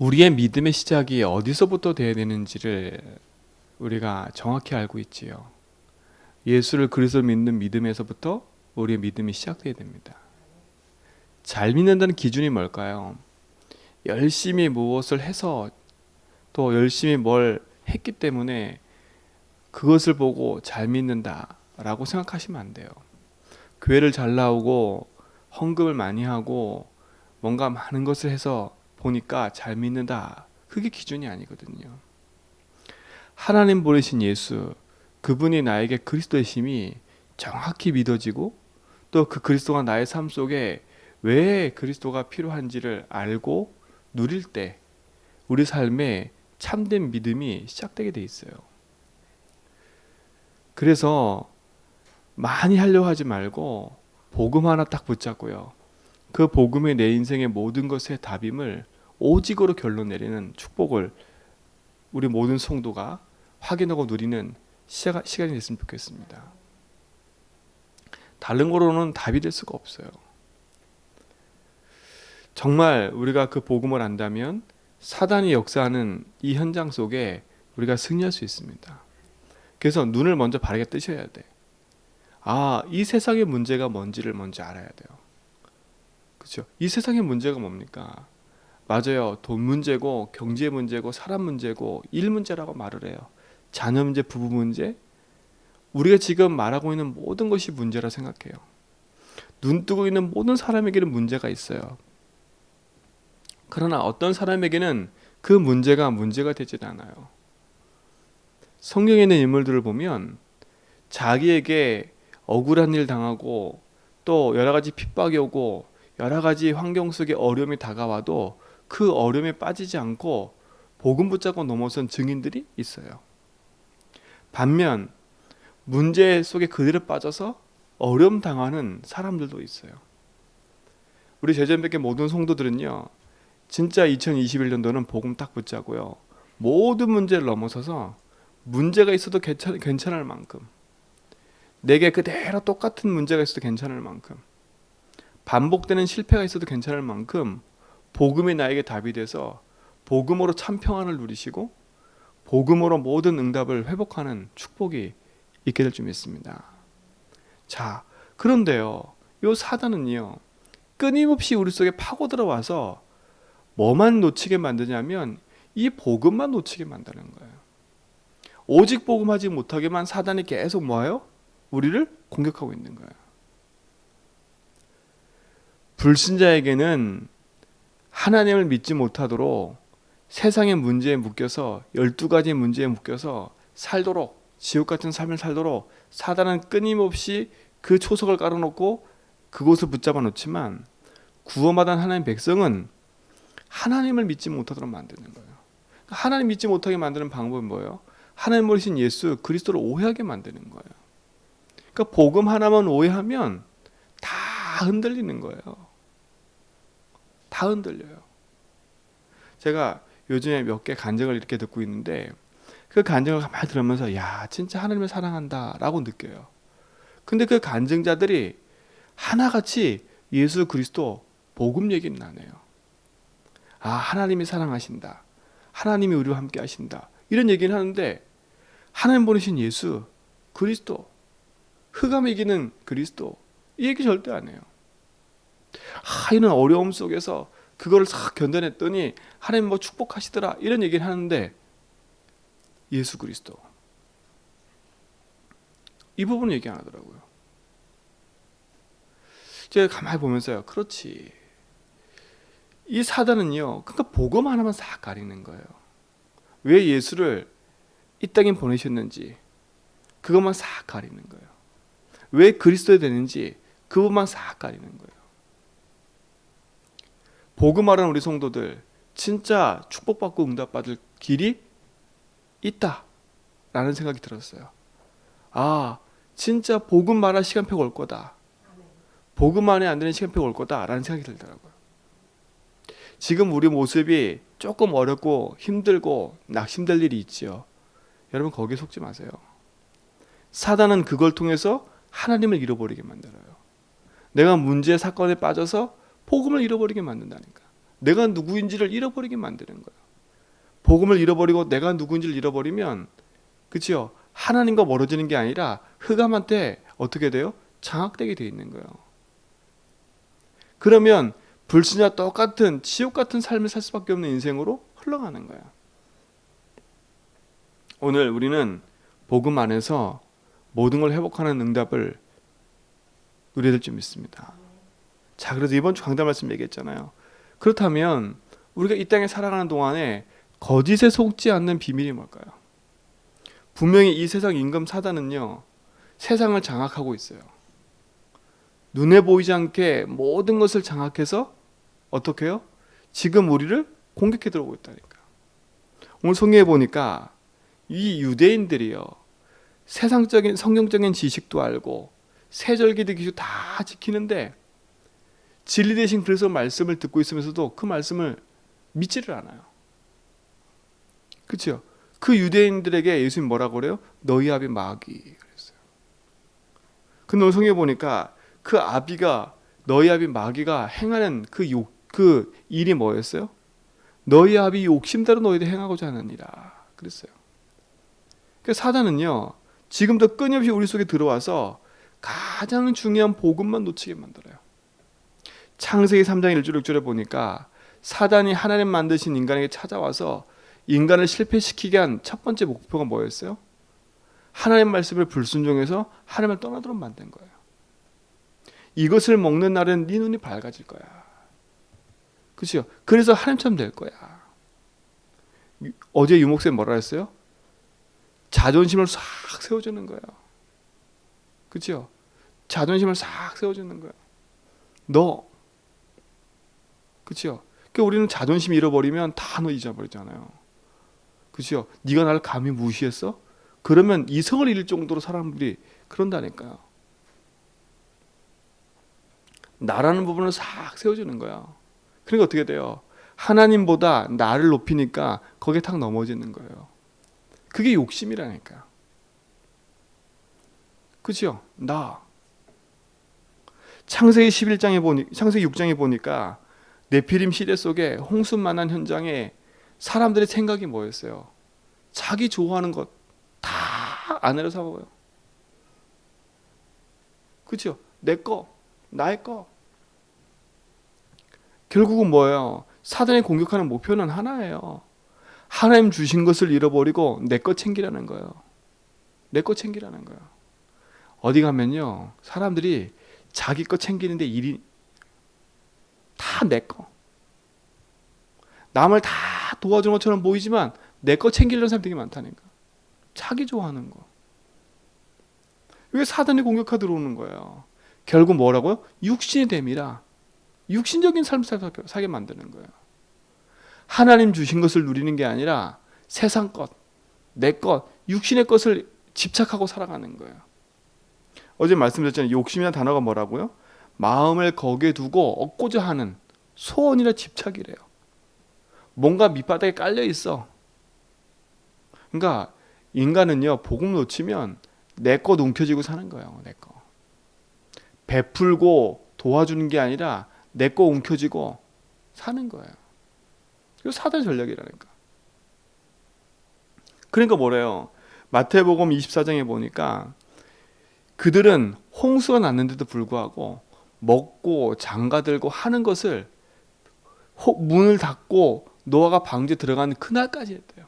우리의 믿음의 시작이 어디서부터 되어야 되는지를 우리가 정확히 알고 있지요. 예수를 그리스도로 믿는 믿음에서부터 우리의 믿음이 시작되어야 됩니다. 잘 믿는다는 기준이 뭘까요? 열심히 무엇을 해서 또 열심히 뭘 했기 때문에 그것을 보고 잘 믿는다라고 생각하시면 안 돼요. 교회를 잘 나오고 헌금을 많이 하고 뭔가 많은 것을 해서 보니까 잘 믿는다. 그게 기준이 아니거든요. 하나님 보내신 예수, 그분이 나에게 그리스도이심이 정확히 믿어지고 또 그 그리스도가 나의 삶 속에 왜 그리스도가 필요한지를 알고 누릴 때 우리 삶에 참된 믿음이 시작되게 돼 있어요. 그래서 많이 하려고 하지 말고 복음 하나 딱 붙잡고요. 그 복음이 내 인생의 모든 것의 답임을 오직으로 결론 내리는 축복을 우리 모든 성도가 확인하고 누리는 시간이 됐으면 좋겠습니다. 다른 거로는 답이 될 수가 없어요. 정말 우리가 그 복음을 안다면 사단이 역사하는 이 현장 속에 우리가 승리할 수 있습니다. 그래서 눈을 먼저 바르게 뜨셔야 돼. 이 세상의 문제가 뭔지를 먼저 알아야 돼요. 그렇죠? 이 세상의 문제가 뭡니까? 맞아요. 돈 문제고 경제 문제고 사람 문제고 일 문제라고 말을 해요. 자녀 문제, 부부 문제. 우리가 지금 말하고 있는 모든 것이 문제라 생각해요. 눈 뜨고 있는 모든 사람에게는 문제가 있어요. 그러나 어떤 사람에게는 그 문제가 되질 않아요. 성경에 있는 인물들을 보면 자기에게 억울한 일 당하고 또 여러 가지 핍박이 오고 여러 가지 환경 속에 어려움이 다가와도 그 어려움에 빠지지 않고 복음 붙잡고 넘어선 증인들이 있어요. 반면 문제 속에 그대로 빠져서 어려움 당하는 사람들도 있어요. 우리 제전백의 모든 성도들은요, 진짜 2021년도는 복음 딱 붙잡고요, 모든 문제를 넘어서서 문제가 있어도 괜찮을 만큼, 내게 그대로 똑같은 문제가 있어도 괜찮을 만큼, 반복되는 실패가 있어도 괜찮을 만큼 복음이 나에게 답이 돼서 복음으로 참 평안을 누리시고 복음으로 모든 응답을 회복하는 축복이 있게 될 줄 믿습니다. 자, 그런데요, 요 사단은요, 끊임없이 우리 속에 파고 들어와서 뭐만 놓치게 만드냐면 이 복음만 놓치게 만드는 거예요. 오직 복음하지 못하게만 사단이 계속 뭐예요? 우리를 공격하고 있는 거예요. 불신자에게는 하나님을 믿지 못하도록 세상의 문제에 묶여서 12가지 문제에 묶여서 살도록, 지옥 같은 삶을 살도록 사단은 끊임없이 그 초석을 깔아놓고 그곳을 붙잡아 놓지만, 구원받은 하나님의 백성은 하나님을 믿지 못하도록 만드는 거예요. 하나님 믿지 못하게 만드는 방법은 뭐예요? 하나님 보내신 예수 그리스도를 오해하게 만드는 거예요. 그러니까 복음 하나만 오해하면 다 흔들리는 거예요. 다 흔들려요. 제가 요즘에 몇 개 간증을 이렇게 듣고 있는데 그 간증을 가만히 들으면서 야, 진짜 하나님을 사랑한다 라고 느껴요. 근데 그 간증자들이 하나같이 예수 그리스도 복음 얘기는 안 해요. 하나님이 사랑하신다, 하나님이 우리와 함께 하신다, 이런 얘기는 하는데 하나님 보내신 예수 그리스도, 흑암 이기는 그리스도, 이 얘기 절대 안 해요. 이런 어려움 속에서 그거를 싹 견뎌냈더니 하나님 뭐 축복하시더라, 이런 얘기를 하는데 예수 그리스도 이 부분은 얘기 안 하더라고요. 제가 가만히 보면서요, 그렇지, 이 사단은요, 그러니까 복음 하나만 싹 가리는 거예요. 왜 예수를 이 땅에 보내셨는지 그것만 싹 가리는 거예요. 왜 그리스도가 되는지 그것만 싹 가리는 거예요. 복음하는 우리 성도들 진짜 축복받고 응답받을 길이 있다라는 생각이 들었어요. 진짜 복음 말할 시간표가 올 거다, 복음 안에 안 되는 시간표가 올 거다라는 생각이 들더라고요. 지금 우리 모습이 조금 어렵고 힘들고 낙심될 일이 있지요. 여러분 거기에 속지 마세요. 사단은 그걸 통해서 하나님을 잃어버리게 만들어요. 내가 문제 사건에 빠져서 복음을 잃어버리게 만든다니까. 내가 누구인지를 잃어버리게 만드는 거예요. 복음을 잃어버리고 내가 누구인지를 잃어버리면, 그치요? 하나님과 멀어지는 게 아니라 흑암한테 어떻게 돼요? 장악되게 돼 있는 거예요. 그러면 불신자와 똑같은 지옥 같은 삶을 살 수밖에 없는 인생으로 흘러가는 거예요. 오늘 우리는 복음 안에서 모든 걸 회복하는 응답을 누려야 될 줄 믿습니다. 자, 그래서 이번 주 강단 말씀 얘기했잖아요. 그렇다면 우리가 이 땅에 살아가는 동안에 거짓에 속지 않는 비밀이 뭘까요? 분명히 이 세상 임금 사단은요, 세상을 장악하고 있어요. 눈에 보이지 않게 모든 것을 장악해서 어떻게 해요? 지금 우리를 공격해 들어오고 있다니까. 오늘 성경에 보니까 이 유대인들이요, 세상적인 성경적인 지식도 알고 세절기도 기준 다 지키는데 진리 대신 그리스도 말씀을 듣고 있으면서도 그 말씀을 믿지를 않아요. 그렇죠? 그 유대인들에게 예수님 뭐라고 그래요? 너희 아비 마귀 그랬어요. 근데 오늘 성경에 보니까 그 아비가, 너희 아비 마귀가 행하는 그 일이 뭐였어요? 너희 아비 욕심대로 너희들 행하고자 하느니라 그랬어요. 그러니까 사단은요, 지금도 끊임없이 우리 속에 들어와서 가장 중요한 복음만 놓치게 만들어요. 창세기 3장 1절 6절에 보니까 사단이 하나님 만드신 인간에게 찾아와서 인간을 실패시키게 한 첫 번째 목표가 뭐였어요? 하나님 말씀을 불순종해서 하나님을 떠나도록 만든 거예요. 이것을 먹는 날은 네 눈이 밝아질 거야. 그렇죠? 그래서 하나님처럼 될 거야. 어제 유목사님 뭐라 했어요? 자존심을 싹 세워주는 거예요. 그렇죠? 자존심을 싹 세워주는 거예요. 너, 그렇죠? 그러니까 우리는 자존심 잃어버리면 다 너 잊어버리잖아요. 그렇죠? 네가 나를 감히 무시했어? 그러면 이성을 잃을 정도로 사람들이 그런다니까요. 나라는 부분을 싹 세워주는 거야. 그러니까 어떻게 돼요? 하나님보다 나를 높이니까 거기에 탁 넘어지는 거예요. 그게 욕심이라니까. 그죠? 나. 창세기 6장에 보니까 네피림 시대 속에 홍수만한 현장에 사람들의 생각이 뭐였어요? 자기 좋아하는 것 다 아내로 삼아요. 그죠? 내 거, 나의 거. 결국은 뭐예요? 사단이 공격하는 목표는 하나예요. 하나님 주신 것을 잃어버리고 내 거 챙기라는 거예요. 내 거 챙기라는 거예요. 어디 가면요, 사람들이 자기 거 챙기는데 일이 다 내 거. 남을 다 도와주는 것처럼 보이지만 내 거 챙기려는 사람이 되게 많다니까. 자기 좋아하는 거. 이게 사단이 공격하 들어오는 거예요. 결국 뭐라고요? 육신의 됨이라. 육신적인 삶을 살게 만드는 거예요. 하나님 주신 것을 누리는 게 아니라 세상 것, 내 것, 육신의 것을 집착하고 살아가는 거예요. 어제 말씀드렸잖아요. 욕심이라는 단어가 뭐라고요? 마음을 거기에 두고 얻고자 하는 소원이나 집착이래요. 뭔가 밑바닥에 깔려 있어. 그러니까 인간은요, 복음 놓치면 내 것 움켜쥐고 사는 거예요. 내 거. 베풀고 도와주는 게 아니라 내 거 움켜쥐고 사는 거예요. 이거 사단 전략이라니까. 그러니까 뭐래요? 마태복음 24장에 보니까 그들은 홍수가 났는데도 불구하고 먹고 장가들고 하는 것을 문을 닫고 노아가 방주에 들어가는 그날까지 했대요.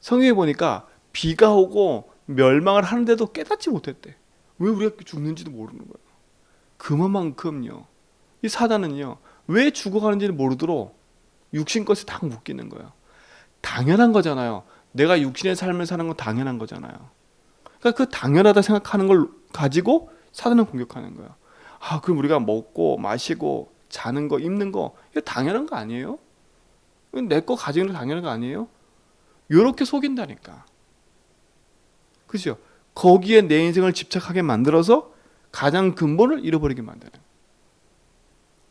성경에 보니까 비가 오고 멸망을 하는데도 깨닫지 못했대. 왜 우리가 죽는지도 모르는 거예요. 그만큼요. 이 사단은요, 왜 죽어가는지는 모르도록 육신 것에 딱 묶이는 거예요. 당연한 거잖아요. 내가 육신의 삶을 사는 건 당연한 거잖아요. 그러니까 그 당연하다 생각하는 걸 가지고 사단은 공격하는 거예요. 아, 그럼 우리가 먹고 마시고 자는 거, 입는 거, 이거 당연한 거 아니에요? 내 거 가지는 거 당연한 거 아니에요? 이렇게 속인다니까. 그죠? 거기에 내 인생을 집착하게 만들어서 가장 근본을 잃어버리게 만드는.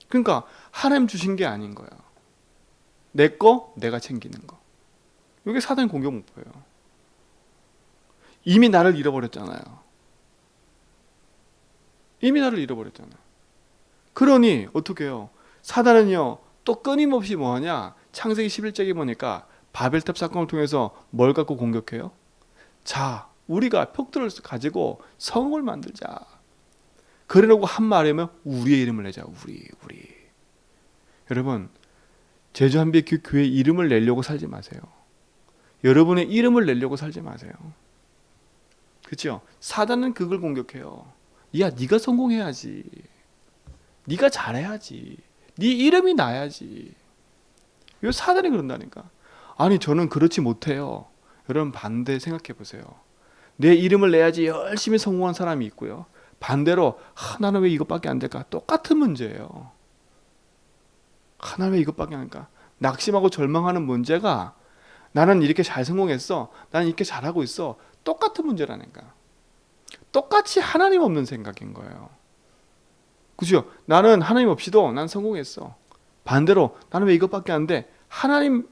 그러니까 하나님 주신 게 아닌 거예요. 내 거 내가 챙기는 거. 이게 사단의 공격 목표예요. 이미 나를 잃어버렸잖아요. 이미 나를 잃어버렸잖아요. 그러니 어떻게 해요? 사단은요, 또 끊임없이 뭐하냐? 창세기 11장에 보니까 바벨탑 사건을 통해서 뭘 갖고 공격해요? 자, 우리가 벽돌을 가지고 성을 만들자. 그러려고 한 말이면 우리의 이름을 내자. 우리. 여러분, 제주 한빛 교회 이름을 내려고 살지 마세요. 여러분의 이름을 내려고 살지 마세요. 그렇죠? 사단은 그걸 공격해요. 야, 네가 성공해야지. 네가 잘해야지. 네 이름이 나야지. 이 사단이 그런다니까. 아니, 저는 그렇지 못해요. 여러분, 반대 생각해 보세요. 내 이름을 내야지 열심히 성공한 사람이 있고요. 반대로 나는 왜 이것밖에 안 될까? 똑같은 문제예요. 나는 왜 이것밖에 안 될까? 낙심하고 절망하는 문제가 나는 이렇게 잘 성공했어. 나는 이렇게 잘하고 있어. 똑같은 문제라니까. 똑같이 하나님 없는 생각인 거예요. 그죠? 나는 하나님 없이도 난 성공했어. 반대로 나는 왜 이것밖에 안 돼? 하나님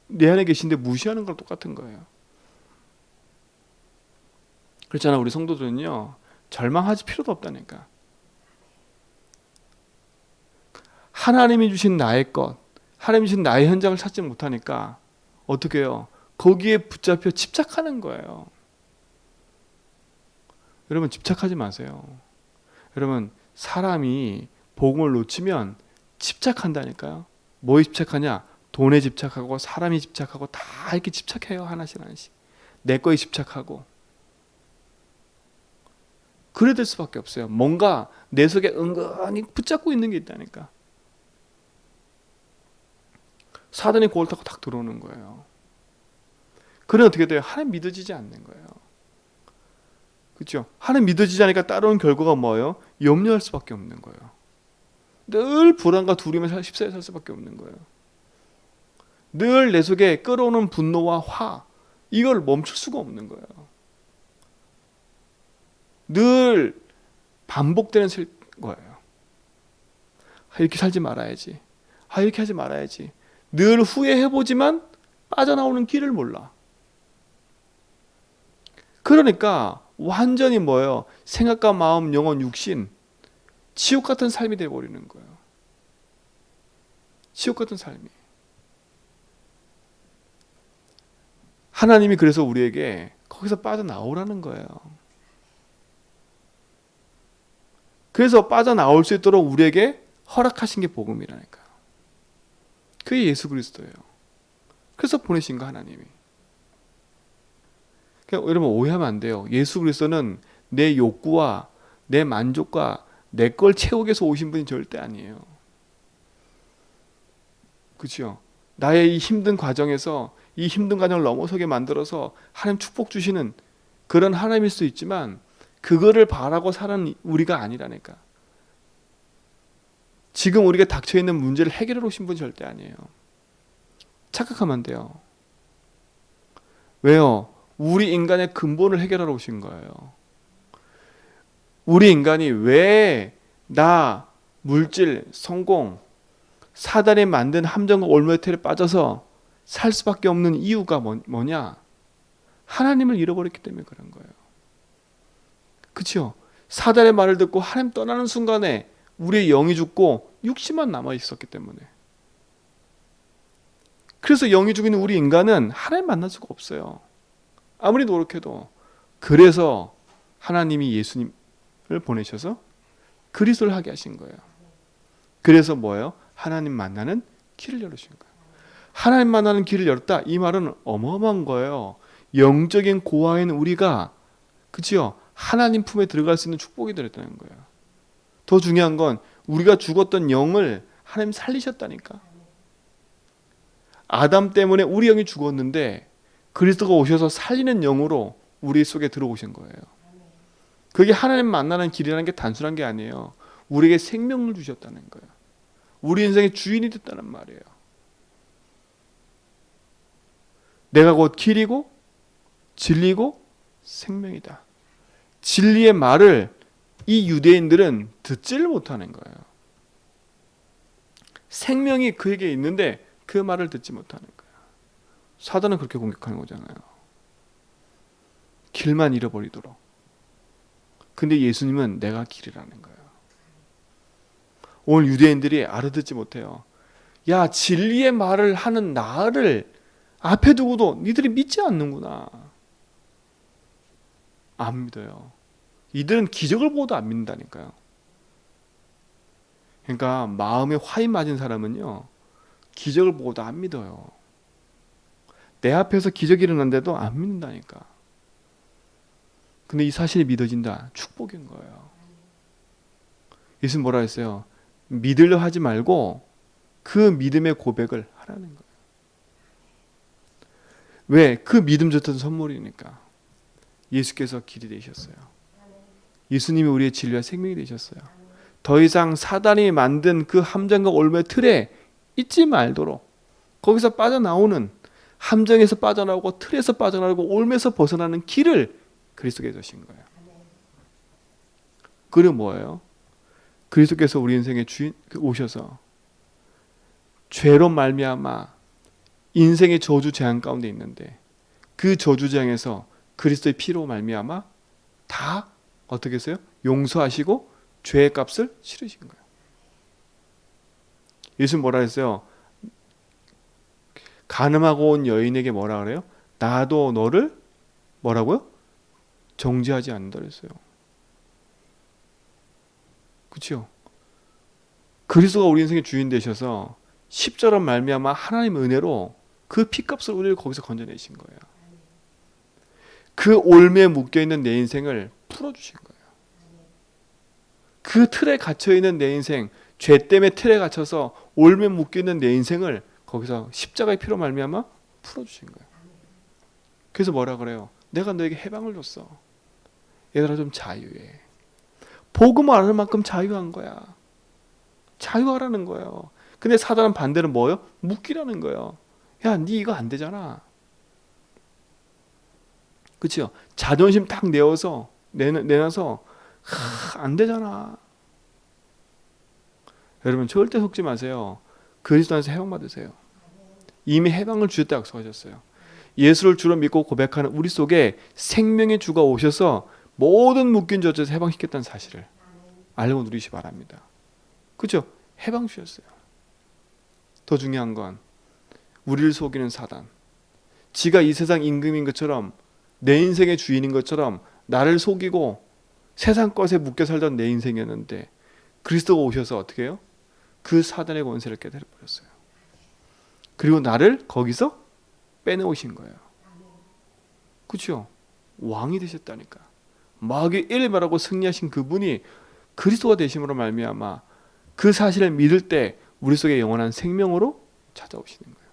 내 안에 계신데 무시하는 걸 똑같은 거예요. 그렇잖아. 우리 성도들은요, 절망하지 필요도 없다니까. 하나님이 주신 나의 것, 하나님이 주신 나의 현장을 찾지 못하니까 어떻게 해요? 거기에 붙잡혀 집착하는 거예요. 여러분, 집착하지 마세요. 여러분, 사람이 복음을 놓치면 집착한다니까요. 뭐에 집착하냐? 돈에 집착하고 사람이 집착하고 다 이렇게 집착해요. 하나씩 내 거에 집착하고. 그래 될 수밖에 없어요. 뭔가 내 속에 은근히 붙잡고 있는 게 있다니까. 사단이 그걸 타고 딱 들어오는 거예요. 그래 어떻게 돼요? 하나님 믿어지지 않는 거예요. 그렇죠? 하나님 믿어지지 않으니까 따라오는 결과가 뭐예요? 염려할 수밖에 없는 거예요. 늘 불안과 두려움에 휩싸여 살 수밖에 없는 거예요. 늘 내 속에 끌어오는 분노와 화, 이걸 멈출 수가 없는 거예요. 늘 반복되는 거예요. 이렇게 살지 말아야지. 이렇게 하지 말아야지. 늘 후회해보지만 빠져나오는 길을 몰라. 그러니까 완전히 뭐예요? 생각과 마음, 영혼, 육신, 지옥 같은 삶이 되어버리는 거예요. 지옥 같은 삶이. 하나님이 그래서 우리에게 거기서 빠져나오라는 거예요. 그래서 빠져나올 수 있도록 우리에게 허락하신 게 복음이라니까요. 그게 예수 그리스도예요. 그래서 보내신 거 하나님이. 그러니까 여러분 오해하면 안 돼요. 예수 그리스도는 내 욕구와 내 만족과 내 걸 채우기 위해서 오신 분이 절대 아니에요. 그렇죠? 나의 이 힘든 과정에서 이 힘든 과정을 넘어서게 만들어서 하나님 축복 주시는 그런 하나님일 수 있지만 그거를 바라고 사는 우리가 아니라니까. 지금 우리가 닥쳐있는 문제를 해결하러 오신 분이 절대 아니에요. 착각하면 안 돼요. 왜요? 우리 인간의 근본을 해결하러 오신 거예요. 우리 인간이 왜 나, 물질, 성공, 사단이 만든 함정과 올무에텔에 빠져서 살 수밖에 없는 이유가 뭐냐? 하나님을 잃어버렸기 때문에 그런 거예요. 그렇죠? 사단의 말을 듣고 하나님 떠나는 순간에 우리의 영이 죽고 육신만 남아 있었기 때문에. 그래서 영이 죽은 우리 인간은 하나님 만날 수가 없어요. 아무리 노력해도. 그래서 하나님이 예수님을 보내셔서 그리스도를 하게 하신 거예요. 그래서 뭐예요? 하나님 만나는 길을 열으신 거예요. 하나님 만나는 길을 열었다. 이 말은 어마어마한 거예요. 영적인 고아인 우리가, 그치요? 하나님 품에 들어갈 수 있는 축복이 되었다는 거예요. 더 중요한 건 우리가 죽었던 영을 하나님 살리셨다니까. 아담 때문에 우리 영이 죽었는데 그리스도가 오셔서 살리는 영으로 우리 속에 들어오신 거예요. 그게 하나님 만나는 길이라는 게 단순한 게 아니에요. 우리에게 생명을 주셨다는 거예요. 우리 인생의 주인이 됐다는 말이에요. 내가 곧 길이고 진리고 생명이다. 진리의 말을 이 유대인들은 듣지를 못하는 거예요. 생명이 그에게 있는데 그 말을 듣지 못하는 거예요. 사단은 그렇게 공격하는 거잖아요. 길만 잃어버리도록. 근데 예수님은 내가 길이라는 거예요. 오늘 유대인들이 알아듣지 못해요. 야, 진리의 말을 하는 나를 앞에 두고도 니들이 믿지 않는구나. 안 믿어요. 이들은 기적을 보고도 안 믿는다니까요. 그러니까 마음에 화인 맞은 사람은요, 기적을 보고도 안 믿어요. 내 앞에서 기적이 일어난데도 안 믿는다니까. 근데 이 사실이 믿어진다. 축복인 거예요. 예수님 뭐라 했어요? 믿으려 하지 말고 그 믿음의 고백을 하라는 거예요. 왜? 그 믿음조차도 선물이니까. 예수께서 길이 되셨어요. 예수님이 우리의 진리와 생명이 되셨어요. 더 이상 사단이 만든 그 함정과 올무의 틀에 있지 말도록, 거기서 빠져나오는, 함정에서 빠져나오고 틀에서 빠져나오고 올무에서 벗어나는 길을 그리스도께 주신 거예요. 그리고 뭐예요? 그리스도께서 우리 인생의 주인 오셔서 죄로 말미암아 인생의 저주 재앙 가운데 있는데, 그 저주 재앙에서 그리스도의 피로 말미암아 다 어떻게 했어요? 용서하시고 죄의 값을 치르신 거예요. 예수님 뭐라 했어요? 간음하고 온 여인에게 뭐라 그래요? 나도 너를 뭐라고요? 정죄하지 않는다 그랬어요. 그렇죠? 그리스도가 우리 인생의 주인 되셔서 십자가로 말미암아 하나님의 은혜로 그 피값을 우리를 거기서 건져내신 거예요. 그 올매에 묶여있는 내 인생을 풀어주신 거예요. 그 틀에 갇혀있는 내 인생, 죄 때문에 틀에 갇혀서 올매에 묶여있는 내 인생을 거기서 십자가의 피로 말미암아 풀어주신 거예요. 그래서 뭐라 그래요? 내가 너에게 해방을 줬어. 얘들아 좀 자유해. 복음을 아는 만큼 자유한 거야. 자유하라는 거예요. 근데 사단은 반대로 뭐예요? 묶이라는 거예요. 야, 니 이거 안 되잖아. 그렇죠? 자존심 딱 내놔서 안 되잖아. 여러분 절대 속지 마세요. 그리스도 안에서 해방 받으세요. 이미 해방을 주셨다 약속하셨어요. 예수를 주로 믿고 고백하는 우리 속에 생명의 주가 오셔서 모든 묶인 저주에서 해방시켰다는 사실을 알고 누리시기 바랍니다. 그렇죠? 해방 주셨어요. 더 중요한 건 우리를 속이는 사단, 지가 이 세상 임금인 것처럼, 내 인생의 주인인 것처럼 나를 속이고 세상 것에 묶여 살던 내 인생이었는데, 그리스도가 오셔서 어떻게 해요? 그 사단의 권세를 깨달아버렸어요. 그리고 나를 거기서 빼내오신 거예요. 그렇죠? 왕이 되셨다니까. 마귀의 일말하고 승리하신 그분이 그리스도가 되심으로 말미암아 그 사실을 믿을 때 우리 속에 영원한 생명으로 찾아오시는 거예요.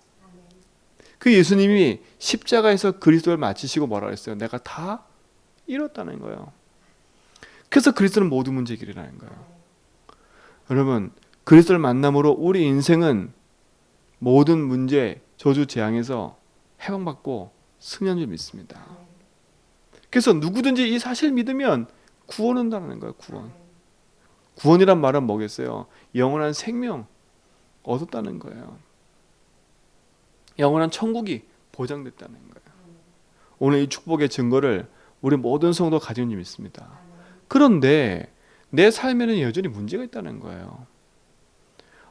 그 예수님이 십자가에서 그리스도를 마치시고 뭐라 그랬어요? 내가 다 이뤘다는 거예요. 그래서 그리스도는 모든 문제의 길이라는 거예요. 여러분, 그리스도를 만남으로 우리 인생은 모든 문제, 저주, 재앙에서 해방받고 승리한 줄 믿습니다. 그래서 누구든지 이 사실을 믿으면 구원 온다는 거예요. 구원. 구원이란 말은 뭐겠어요? 영원한 생명 얻었다는 거예요. 영원한 천국이 보장됐다는 거예요. 오늘 이 축복의 증거를 우리 모든 성도 가진 줄 믿습니다. 그런데 내 삶에는 여전히 문제가 있다는 거예요.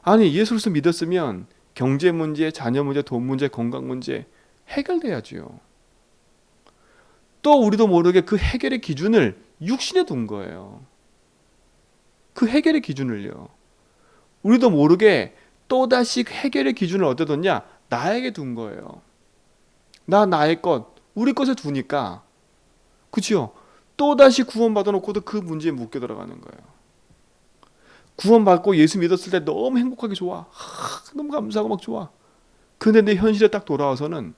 아니, 예수를 믿었으면 경제 문제, 자녀 문제, 돈 문제, 건강 문제 해결돼야지요. 또 우리도 모르게 그 해결의 기준을 육신에 둔 거예요. 그 해결의 기준을요. 우리도 모르게 또다시 해결의 기준을 어디다 뒀냐? 나에게 둔 거예요. 나의 것, 우리 것에 두니까, 그치요? 또다시 구원받아 놓고도 그 문제에 묶여 들어가는 거예요. 구원받고 예수 믿었을 때 너무 행복하게 좋아. 너무 감사하고 막 좋아. 근데 내 현실에 딱 돌아와서는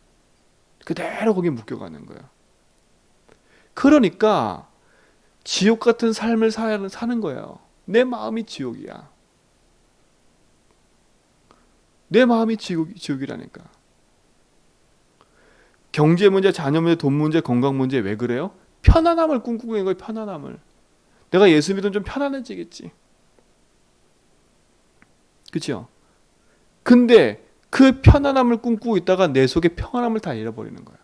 그대로 거기에 묶여가는 거예요. 그러니까 지옥 같은 삶을 사는 거예요. 내 마음이 지옥이야. 내 마음이 지옥이라니까. 경제 문제, 자녀 문제, 돈 문제, 건강 문제 왜 그래요? 편안함을 꿈꾸고 있는 거예요. 편안함을. 내가 예수 믿으면 좀 편안해지겠지. 그렇죠? 근데 그 편안함을 꿈꾸고 있다가 내 속에 평안함을 다 잃어버리는 거예요.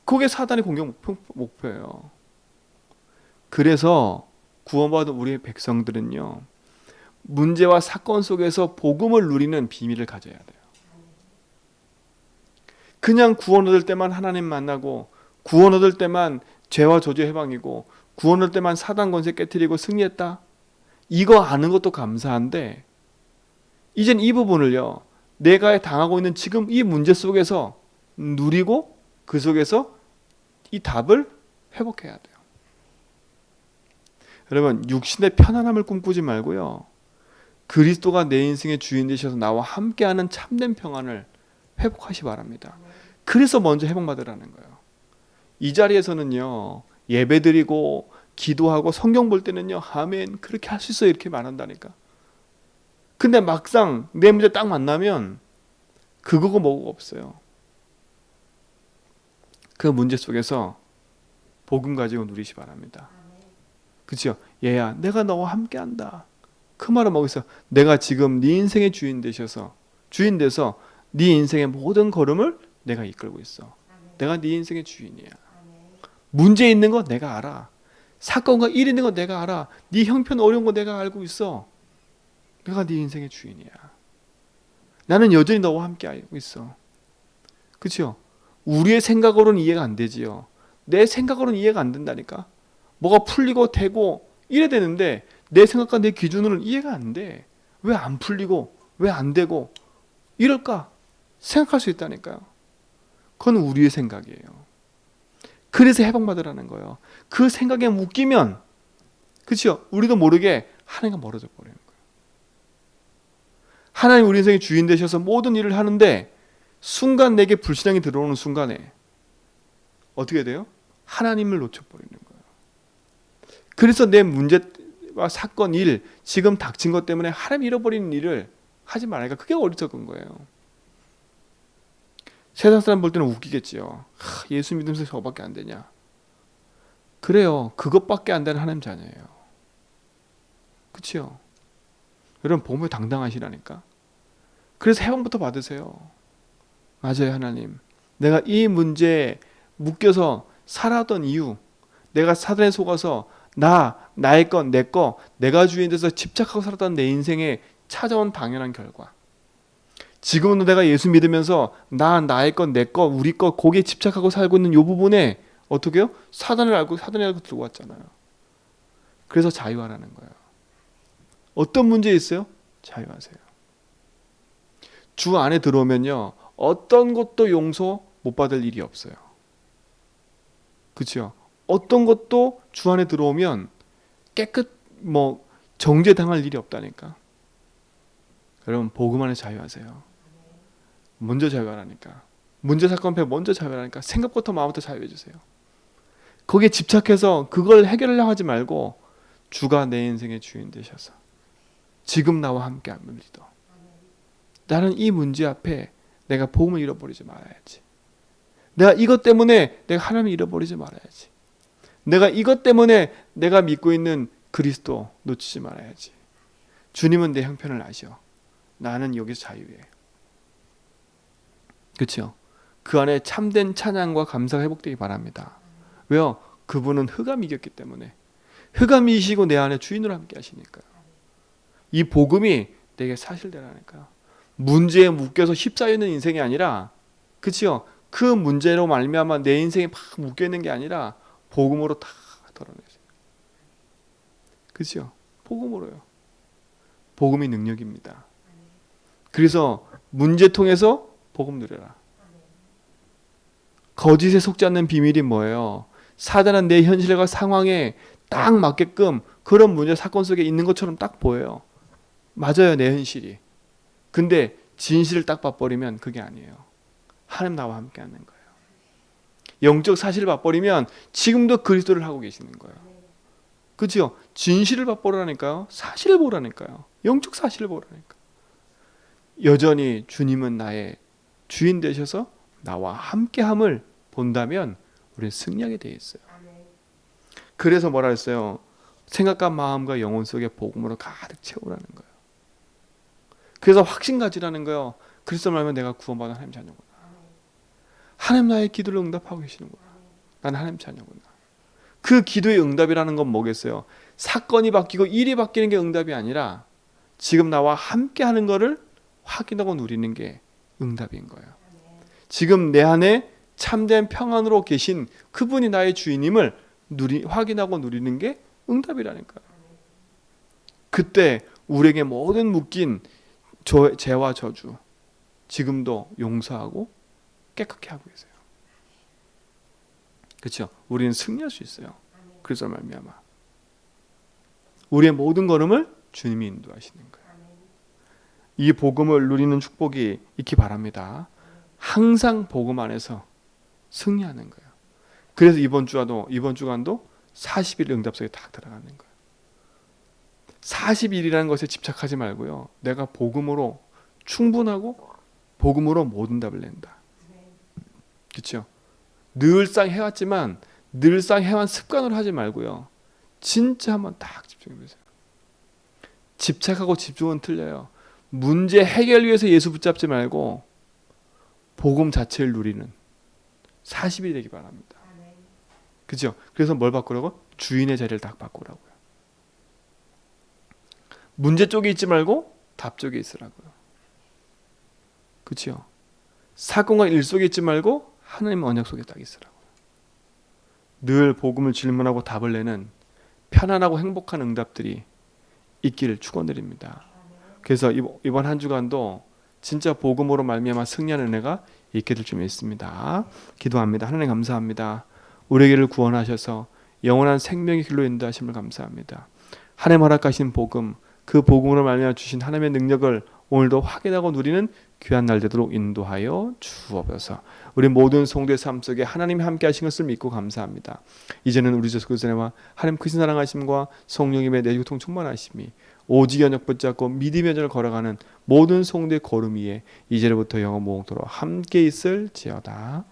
그게 사단의 공격 목표예요. 그래서 구원받은 우리 백성들은요, 문제와 사건 속에서 복음을 누리는 비밀을 가져야 돼요. 그냥 구원 얻을 때만 하나님 만나고, 구원 얻을 때만 죄와 저주 해방이고, 구원 얻을 때만 사단 권세 깨트리고 승리했다, 이거 아는 것도 감사한데 이젠 이 부분을요, 내가 당하고 있는 지금 이 문제 속에서 누리고 그 속에서 이 답을 회복해야 돼요. 여러분, 육신의 편안함을 꿈꾸지 말고요, 그리스도가 내 인생의 주인 되셔서 나와 함께하는 참된 평안을 회복하시 바랍니다. 그래서 먼저 회복받으라는 거예요. 이 자리에서는요, 예배드리고 기도하고 성경 볼 때는요, 아멘 그렇게 할 수 있어요 이렇게 말한다니까. 근데 막상 내 문제 딱 만나면 그거고 뭐고 없어요. 그 문제 속에서 복음 가지고 누리시 바랍니다. 그렇죠? 얘야, 내가 너와 함께한다. 그 말은 뭐겠어요? 내가 지금 네 인생의 주인 되셔서, 주인 돼서 네 인생의 모든 걸음을 내가 이끌고 있어. 내가 네 인생의 주인이야. 문제 있는 거 내가 알아. 사건과 일 있는 거 내가 알아. 네 형편 어려운 거 내가 알고 있어. 내가 네 인생의 주인이야. 나는 여전히 너와 함께 알고 있어. 그렇죠? 우리의 생각으로는 이해가 안 되지요. 내 생각으로는 이해가 안 된다니까. 뭐가 풀리고 되고 이래 되는데 내 생각과 내 기준으로는 이해가 안 돼. 왜 안 풀리고 왜 안 되고 이럴까 생각할 수 있다니까요. 그건 우리의 생각이에요. 그래서 해방받으라는 거예요. 그 생각에 묶이면, 그렇죠? 우리도 모르게 하나님과 멀어져 버리는 거예요. 하나님 우리 인생의 주인 되셔서 모든 일을 하는데 순간 내게 불신앙이 들어오는 순간에 어떻게 돼요? 하나님을 놓쳐버리는 거예요. 그래서 내 문제와 사건, 일, 지금 닥친 것 때문에 하나님 잃어버리는 일을 하지 말라니까. 그게 어리석은 거예요. 세상 사람 볼 때는 웃기겠지요. 예수 믿으면서 저밖에 안 되냐. 그래요. 그것밖에 안 되는 하나님 자녀예요. 그렇죠? 여러분 보면 당당하시라니까. 그래서 해방부터 받으세요. 맞아요, 하나님. 내가 이 문제에 묶여서 살아왔던 이유, 내가 사단에 속아서 나의 것, 내 거, 내가 주인 돼서 집착하고 살았던 내 인생에 찾아온 당연한 결과. 지금은 내가 예수 믿으면서 나의 것, 내 것, 우리 것, 거기에 집착하고 살고 있는 이 부분에 어떻게 해요? 사단을 알고 들고 왔잖아요. 그래서 자유하라는 거예요. 어떤 문제 있어요? 자유하세요. 주 안에 들어오면요, 어떤 것도 용서 못 받을 일이 없어요. 그렇죠? 어떤 것도 주 안에 들어오면 정죄당할 일이 없다니까. 여러분 복음 안에 자유하세요. 먼저 자유하라니까. 문제 사건 앞에 먼저 자유하라니까. 생각부터 마음부터 자유해 주세요. 거기에 집착해서 그걸 해결하려고 하지 말고 주가 내 인생의 주인 되셔서 지금 나와 함께 하면 믿어. 나는 이 문제 앞에 내가 복음을 잃어버리지 말아야지. 내가 이것 때문에 내가 하나님을 잃어버리지 말아야지. 내가 이것 때문에 내가 믿고 있는 그리스도 놓치지 말아야지. 주님은 내 형편을 아셔. 나는 여기서 자유해. 그렇죠? 그 안에 참된 찬양과 감사가 회복되기 바랍니다. 왜요? 그분은 흑암이 이겼기 때문에. 흑암이 이시고 내 안에 주인으로 함께 하시니까요. 이 복음이 내게 사실되라니까요. 문제에 묶여서 휩싸여 있는 인생이 아니라, 그렇죠? 그 문제로 말미암아 내 인생에 막 묶여 있는 게 아니라 복음으로 다 덜어내세요. 그렇죠? 복음으로요. 복음이 능력입니다. 그래서 문제 통해서 복음 누려라. 거짓에 속지 않는 비밀이 뭐예요? 사단은 내 현실과 상황에 딱 맞게끔 그런 문제 사건 속에 있는 것처럼 딱 보여요. 맞아요, 내 현실이. 근데 진실을 딱 봐버리면 그게 아니에요. 하나님 나와 함께 하는 거예요. 영적 사실을 봐버리면 지금도 그리스도를 하고 계시는 거예요. 그렇죠? 진실을 봐보라니까요. 사실을 보라니까요. 영적 사실을 보라니까. 여전히 주님은 나의 주인 되셔서 나와 함께함을 본다면 우리는 승리하게 되어 있어요. 그래서 뭐라 했어요? 생각과 마음과 영혼 속에 복음으로 가득 채우라는 거예요. 그래서 확신 가지라는 거예요. 그리스도 말면 내가 구원받은 하나님 자녀구나. 하나님 나의 기도를 응답하고 계시는구나. 나는 하나님 자녀구나. 그 기도의 응답이라는 건 뭐겠어요? 사건이 바뀌고 일이 바뀌는 게 응답이 아니라 지금 나와 함께 하는 거를 확인하고 누리는 게 응답인 거예요. 지금 내 안에 참된 평안으로 계신 그분이 나의 주인임을 확인하고 누리는 게 응답이라는 거예요. 그때 우리에게 모든 묶인 죄와 저주 지금도 용서하고 깨끗게 하고 계세요. 그렇죠? 우리는 승리할 수 있어요. 그래서 말미암아 우리의 모든 걸음을 주님이 인도하시는 거예요. 이 복음을 누리는 축복이 있기 바랍니다. 항상 복음 안에서 승리하는 거예요. 그래서 이번 주간도 40일 응답 속에 딱 들어가는 거예요. 40일이라는 것에 집착하지 말고요. 내가 복음으로 충분하고 복음으로 모든 답을 낸다. 그렇죠? 늘상 해왔지만 늘상 해온 습관으로 하지 말고요. 진짜 한번 딱 집중해 보세요. 집착하고 집중은 틀려요. 문제 해결 위해서 예수 붙잡지 말고 복음 자체를 누리는 40일이 되기 바랍니다. 그렇죠? 그래서 뭘 바꾸라고? 주인의 자리를 딱 바꾸라고요. 문제 쪽에 있지 말고 답 쪽에 있으라고요. 그렇죠? 사건과 일 속에 있지 말고 하나님의 언약 속에 딱 있으라고요. 늘 복음을 질문하고 답을 내는 편안하고 행복한 응답들이 있기를 축원드립니다. 그래서 이번 한 주간도 진짜 복음으로 말미암아 승리하는 은혜가 있게 될 줄 믿습니다. 기도합니다. 하나님 감사합니다. 우리에게를 구원하셔서 영원한 생명의 길로 인도하심을 감사합니다. 하나님 허락하신 복음, 그 복음으로 말미암아 주신 하나님의 능력을 오늘도 확인하고 누리는 귀한 날 되도록 인도하여 주옵소서. 우리 모든 성도의 삶 속에 하나님이 함께 하신 것을 믿고 감사합니다. 이제는 우리 주 예수 그리스도의 은혜와 하나님 크신 사랑하심과 성령님의 내교통 충만하심이 오직 연역 붙잡고 믿음의 여정을 걸어가는 모든 성도의 걸음 위에 이제로부터 영원 무궁토록 함께 있을지어다.